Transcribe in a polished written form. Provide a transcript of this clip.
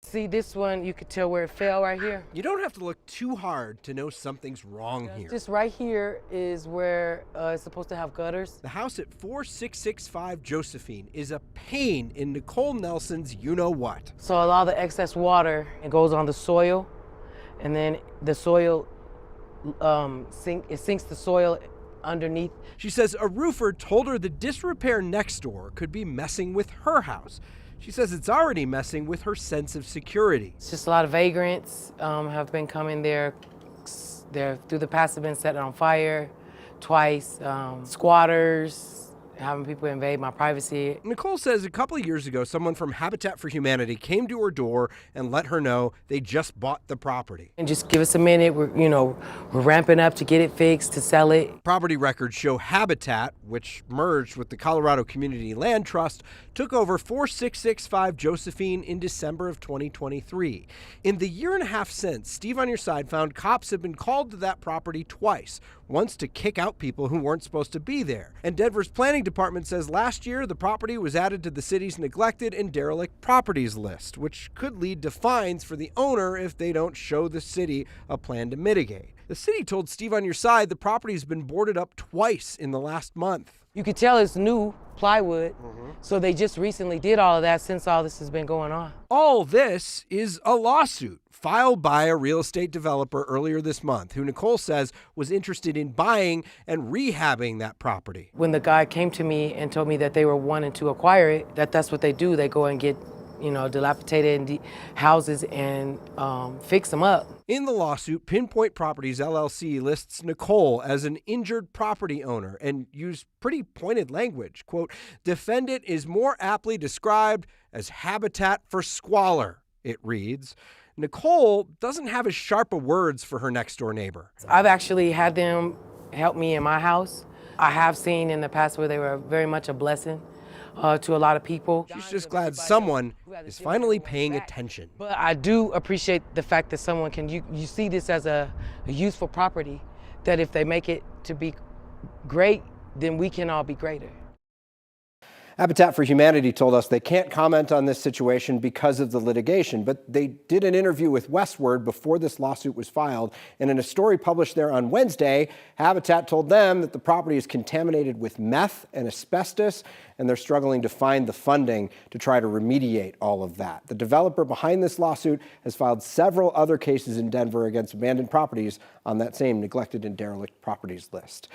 See this one, you could tell where it fell right here. You don't have to look too hard to know something's wrong here. Just right here is where it's supposed to have gutters. The house at 4665 Josephine is a pain in Nicole Nelson's you-know-what. So a lot of the excess water, it goes on the soil, and then the soil sinks the soil underneath. She says a roofer told her the disrepair next door could be messing with her house. She says it's already messing with her sense of security. It's just a lot of vagrants have been coming there. They're through the past have been set on fire twice. Squatters, having people invade my privacy. Nicole says a couple of years ago, someone from Habitat for Humanity came to her door and let her know they just bought the property. And just give us a minute, we're ramping up to get it fixed, to sell it. Property records show Habitat, which merged with the Colorado Community Land Trust, took over 4665 Josephine in December of 2023. In the year and a half since, Steve on Your Side found cops have been called to that property twice, once to kick out people who weren't supposed to be there. And Denver's planning department says last year the property was added to the city's neglected and derelict properties list, which could lead to fines for the owner if they don't show the city a plan to mitigate. The city told Steve on Your Side the property has been boarded up twice in the last month. You could tell it's new plywood, so they just recently did all of that since all this has been going on. All this is a lawsuit filed by a real estate developer earlier this month who Nicole says was interested in buying and rehabbing that property. When the guy came to me and told me that they were wanting to acquire it, that's what they do. They go and get dilapidated houses and fix them up. In the lawsuit, Pinpoint Properties LLC lists Nicole as an injured property owner and used pretty pointed language. Quote, defendant is more aptly described as habitat for squalor, it reads. Nicole doesn't have as sharp of words for her next door neighbor. I've actually had them help me in my house. I have seen in the past where they were very much a blessing to a lot of people. She's just glad someone is finally paying attention. But I do appreciate the fact that someone can, you see this as a useful property, that if they make it to be great, then we can all be greater. Habitat for Humanity told us they can't comment on this situation because of the litigation, but they did an interview with Westword before this lawsuit was filed, and in a story published there on Wednesday, Habitat told them that the property is contaminated with meth and asbestos, and they're struggling to find the funding to try to remediate all of that. The developer behind this lawsuit has filed several other cases in Denver against abandoned properties on that same neglected and derelict properties list.